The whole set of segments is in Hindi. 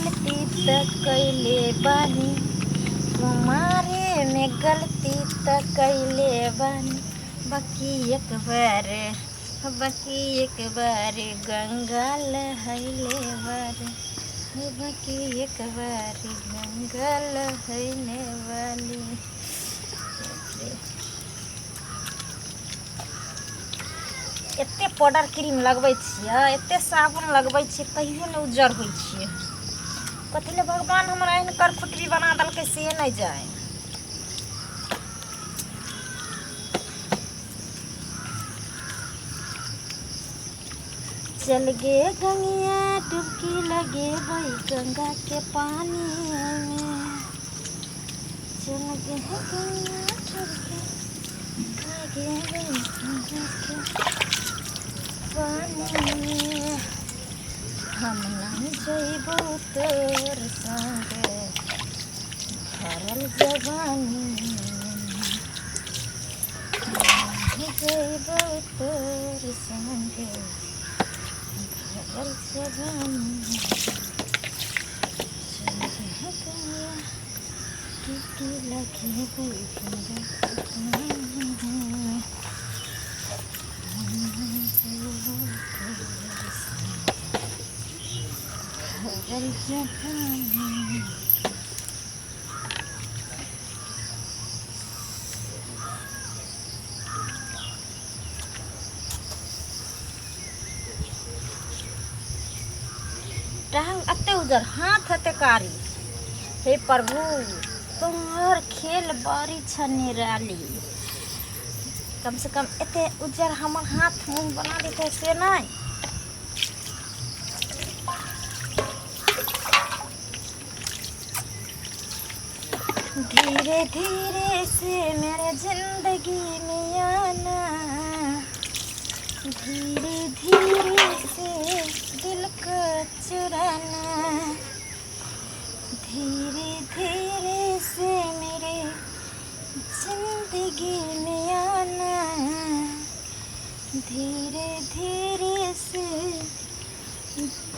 गलती त कैले बानी, तुम्हारे में गलती त कैले बानी। बाकी एक बार गंगा लहैले बार, बाकी एक बार गंगा लहैले वाली। एते पाउडर क्रीम लगबै छियै, एते साबुन लगबै छियै, तैयो नहि उज्जर होइ छियै। कथी ले भगवान हमरा एहन करखुटरी बना देलकै से नहीं जाए। चल गे गंगिया डुबकी लगे भाई गंगा के पानी में, चल गे गंगिया डुबकी लगे भाई गंगा के पानी में। हम नहीं जइबो तोर संगे भरल जवानी, नहीं जइबो तोर संगे भरल जवानी। डुबकी लगे भाई गंगा के पानी में, भरल जवानी। टांग अते उजर, हाथ अते कारी। हे प्रभु तुम्हार खेल बारी छने राली। कम से कम एते उजर हमर हाथ मुंह बना देते से नहीं। धीरे धीरे से मेरे जिंदगी में आना, धीरे धीरे से दिल को चुराना, धीरे धीरे से मेरे जिंदगी में आना, धीरे धीरे से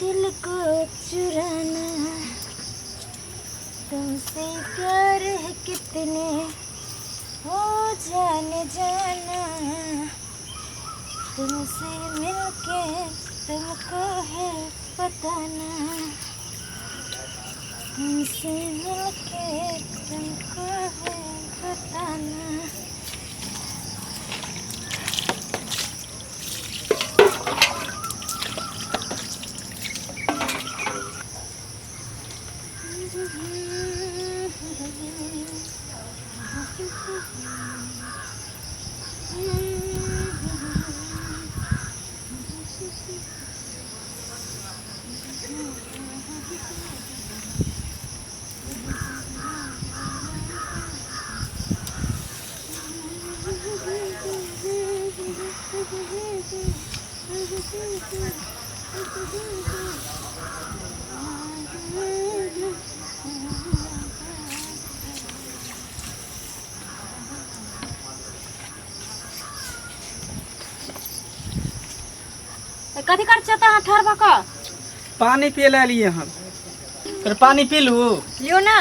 दिल को चुराना। तुमसे प्यार है कितने हो जाने जाना, तुमसे मिलके तुमको है बताना, तुमसे मिलके तुमको है बताना। कथी कर चाहता है ठहरवा का? पानी पिए ला लिए हम। फिर पानी पी लू? लियो ना।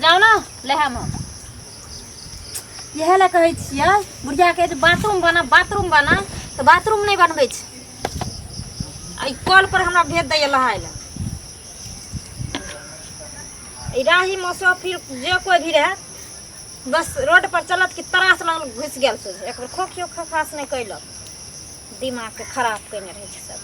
जाओ ना ले हम यह ला कहे छियै बुढ़िया के बाथरूम बना तो बाथरूम नहीं बनबै छै। आई कॉल पर हमरा भेज दै लहाय ला। राही मौसम फिर जे कोई भी रहे बस रोड पर चलत कि तरास लगल घुस गेल से एक बार खोखियो खास नहीं कैलक, दिमाग के खराब करने रहे छै सब।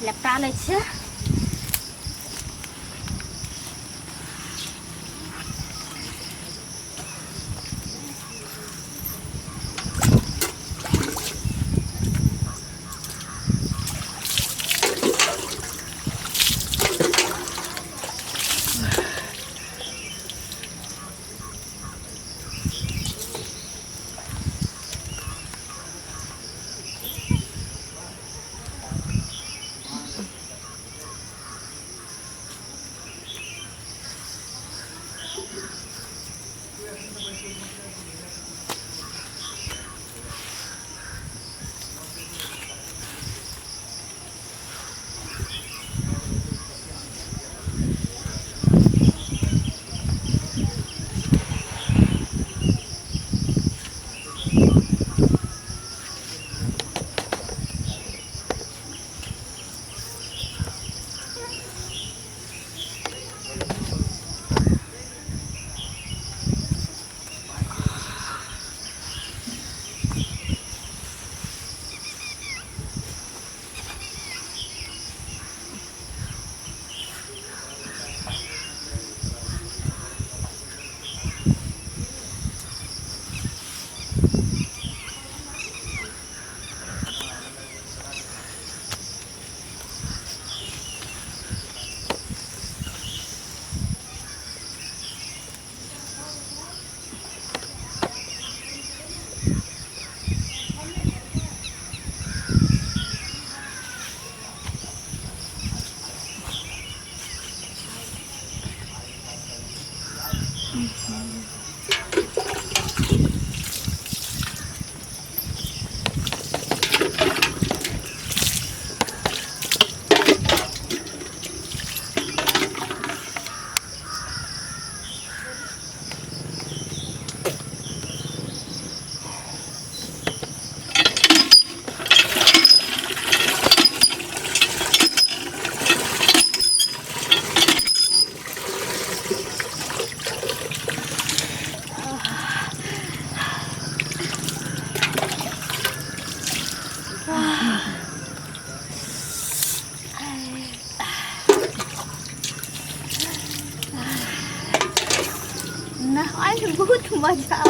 लपटा लै छियै। नहाय में बहुत मजा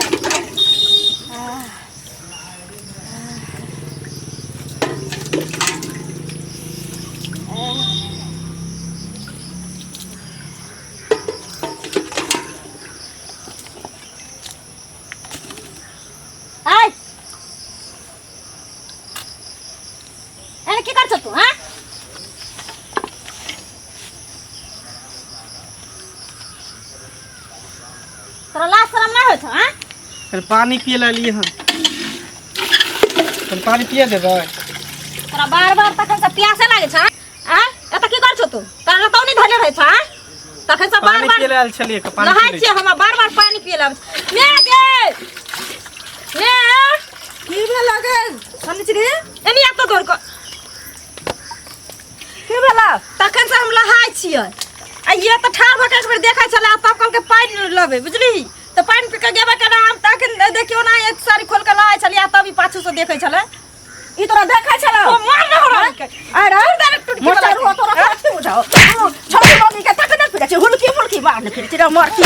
की कर तू हाँ तोरा लाज शरम नहीं होत हां फिर पानी पिए ला लिए हम फिर पानी पिए देबै तोरा बार-बार तखन से प्यासे लागे छ हां एत की कर छ तू तोरा तो नहीं धले रहे छ हां तखन से बार-बार पानी पिए ला चलिए का पानी नहाय छी हम बार-बार पानी पिए ला ने गे ने की भे लगे समझ रे एनी आत तोर को की भेला तखन से हम नहाय छियै आ ये त ठार भटक पर देखै छला तब कल के पानी लबे बुझली तो पानी पी के गेबे केना हम तखन देखियो ना एक सारी खोल के नहाय छलिया तभी पाछू से देखै छले ई तोरा देखै छला ओ मार न हो अरे डायरेक्ट टूट के चला तोरा काठी बुझाओ छोटी मम्मी के तक न फिरे हुलकी फुलकी मार न फिरे तेरा मर की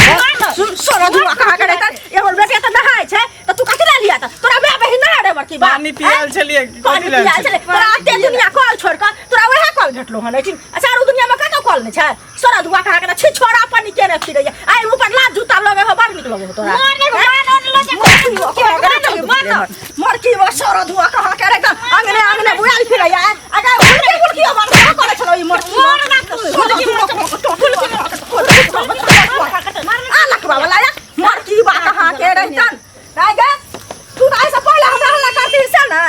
सुन सोरा दुआ कहा करे त एगो बेटे त नहाय छै त तू कथि ला लिया त तोरा बे बहिन ना रे मर की पानी पियल छलिए पानी पिया छले तोरा आते दुनिया कॉल छोड़ के तोरा वहे कॉल भेटलो हन लेकिन अच्छा और दुनिया में कतो कॉल नै छै सोरा दुआ कहा करे छी छोरा पानी के रे फिरे आई ऊपर लात जूता लगे हो बार निक लगे तोरा मारने को मान और लो मर की वो सोरा दुआ कहा करे त अंगने अंगने बुआल फिरे या आगे उल्टी उल्टी बात करे छलो ई मर आलक बाबा लाया मर की बा कहा के रहतन आगे तू आई से पहले हमरा हल्ला करती से ना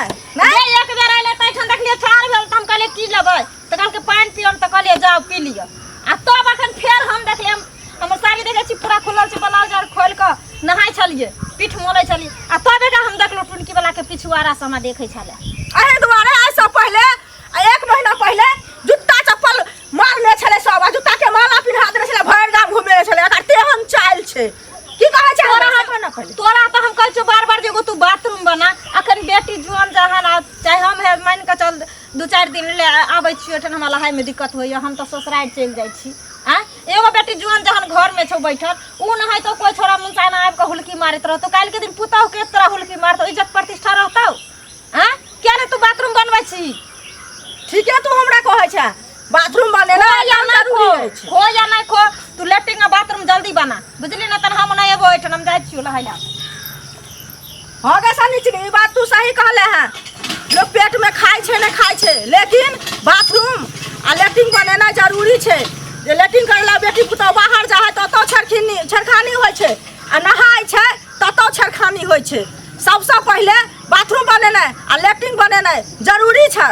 नहीं एक बेर आइले त ठन देखलिए ठार भेल त हम कहले की लेबै त कहल के पानी पियम त कहलिए जाओ पी लियो आ तब अखन फेर हम देखलिए हमर साड़ी देखे छी पूरा खुलल छै ब्लाउज आर खोल के नहाय छलिए पीठ मोलै छलिए आ तब बेटा हम देखलो टुनकी वाला के पिछुआरा से हमरा देखै छले अहे दुआरे आइ से पहले एक महीना पहले जूता चप्पल मारले छले सब आ जूता के माला पिन्हा देले छले भर गाम घुमे छले एकर तेहन चाल छै की कहै छै तोरा तो हम कहै छ बार-बार जेगो तू बाथरूम बना अखन बेटी जुआन जहान चाहे हम है मान के चल 2-4 दिन ले आबै छियो ऐसा हमरा लहाई में दिक्कत होइए हम तो ससुराल चल जाइ छी आ एगो बेटी जुआन जहन घर में छौ बैठल उ न है तो कोई छोरा मुंसा ना आब के हुलकी मारत रहतो काल के दिन पुताऊ के तरह हुलकी मारतो इज्जत प्रतिष्ठा रहतो हां क्या ने तू बाथरूम बनबै छी ठीक है तू हमरा कहै छै बाथरूम बनेना या ना जरूरी छै खो या ना खो तू लेट्रिन आ बाथरूम जल्दी बना बुझली ना तन हम ना एबो एठन हम जाइ छियो लहाई ला हो गे सनिचरी ई बात तू सही कहले है लोग पेट में खाइ छै ने खाइ छै लेकिन बाथरूम आ लेट्रिन बनेना जरूरी छै जे लेट्रिन करला बेटी पुतौ बाहर जा है ततो छरखानी होइ छै आ नहाय छै ततो छरखानी होइ छै सबसे पहले बाथरूम बनेनाइ आ लेट्रिन बनेनाइ जरूरी छै।